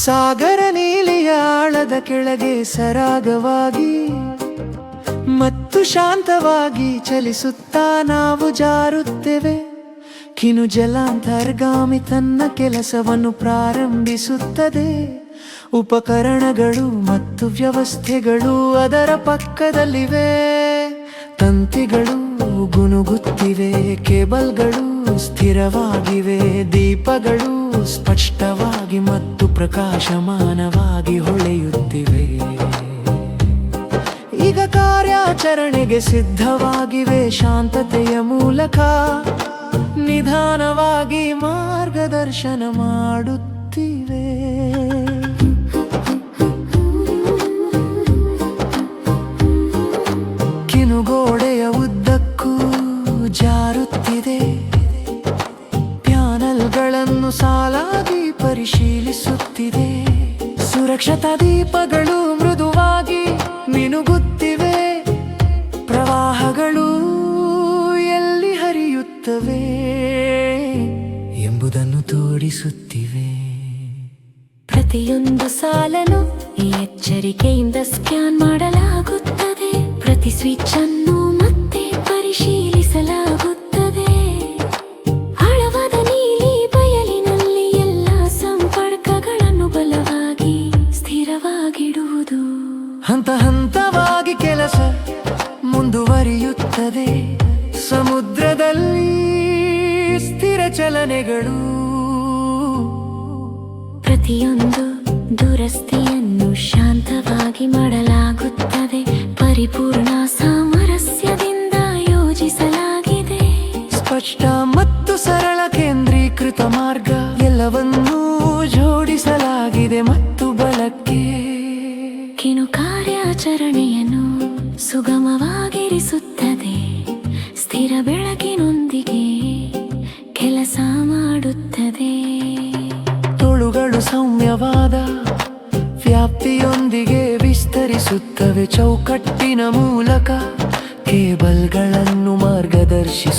ಸಾಗರ ನೀಲಿಯ ಆಳದ ಕೆಳಗೆ ಸರಾಗವಾಗಿ ಮತ್ತು ಶಾಂತವಾಗಿ ಚಲಿಸುತ್ತಾ ನಾವು ಜಾರುತ್ತೇವೆ. ಕಿನು ಜಲಾಂತರ್ಗಾಮಿ ತನ್ನ ಕೆಲಸವನ್ನು ಪ್ರಾರಂಭಿಸುತ್ತದೆ. ಉಪಕರಣಗಳು ಮತ್ತು ವ್ಯವಸ್ಥೆಗಳು ಅದರ ಪಕ್ಕದಲ್ಲಿವೆ. ತಂತಿಗಳು ಗುನುಗುತ್ತಿವೆ, ಕೇಬಲ್ಗಳು ಸ್ಥಿರವಾಗಿವೆ, ದೀಪಗಳು ಸ್ಪಷ್ಟವಾಗಿ ಮತ್ತು ಪ್ರಕಾಶಮಾನವಾಗಿ ಹೊಳೆಯುತ್ತಿವೆ. ಈಗ ಕಾರ್ಯಾಚರಣೆಗೆ ಸಿದ್ಧವಾಗಿವೆ. ಶಾಂತತೆಯ ಮೂಲಕ ನಿಧಾನವಾಗಿ ಮಾರ್ಗದರ್ಶನ ಮಾಡುತ್ತಿವೆ. ಕಿನುಗೋಡೆಯ ಉದ್ದಕ್ಕೂ ಜಾರುತ್ತಿದೆ. ಪ್ಯಾನಲ್ಗಳನ್ನು ಸಾಲಾಗಿ ಪರಿಶೀಲಿಸುತ್ತಿದೆ. ಸುರಕ್ಷತಾ ದೀಪಗಳು ಮೃದುವಾಗಿ ಮಿನುಗುತ್ತಿವೆ. ಪ್ರವಾಹಗಳು ಎಲ್ಲಿ ಹರಿಯುತ್ತವೆ ಎಂಬುದನ್ನು ತೋರಿಸುತ್ತಿವೆ. ಪ್ರತಿಯೊಂದು ಸಾಲನ್ನು ಎಚ್ಚರಿಕೆಯಿಂದ ಸ್ಕ್ಯಾನ್ ಮಾಡಲಾಗುತ್ತದೆ. ಪ್ರತಿ ಸ್ವಿಚ್ ಅನ್ನು ಮತ್ತೆ ಪರಿಶೀಲಿಸಲಾಗುತ್ತದೆ. ಆಳವಾದ ನೀಲಿ ಬಯಲಿನಲ್ಲಿ ಎಲ್ಲ ಸಂಪರ್ಕಗಳನ್ನು ಬಲವಾಗಿ ಸ್ಥಿರವಾಗಿಡುವುದು. ಹಂತ ಹಂತವಾಗಿ ಕೆಲಸ ಮುಂದುವರಿಯುತ್ತದೆ. ಸಮುದ್ರದಲ್ಲಿ ಸ್ಥಿರ ಚಲನೆಗಳು. ಪ್ರತಿಯೊಂದು ದುರಸ್ತಿಯನ್ನು ಶಾಂತವಾಗಿ ಮಾಡಲಾಗುತ್ತದೆ. ಪರಿಪೂರ್ಣ ಸಾಮರಸ್ಯದಿಂದ ಯೋಜಿಸಲಾಗಿದೆ. ಸ್ಪಷ್ಟ ಮತ್ತು ಸರಳ ಕೇಂದ್ರೀಕೃತ ಮಾರ್ಗ. ಎಲ್ಲವನ್ನೂ ಜೋಡಿಸಲಾಗಿದೆ ಮತ್ತು ಬಲಕ್ಕೆ ಕಿನು ಕಾರ್ಯಾಚರಣೆಯನ್ನು ಸುಗಮವಾಗಿರಿಸುತ್ತದೆ. ಸ್ಥಿರ ಬೆಳಕಿನೊಂದಿಗೆ ಕೆಲಸ ಮಾಡುತ್ತದೆ. ತೋಳುಗಳು ಸೌಮ್ಯವಾದ ವ್ಯಾಪ್ತಿಯೊಂದಿಗೆ ವಿಸ್ತರಿಸುತ್ತವೆ. ಚೌಕಟ್ಟಿನ ಮೂಲಕ ಕೇಬಲ್ಗಳನ್ನು ಮಾರ್ಗದರ್ಶಿಸುತ್ತವೆ.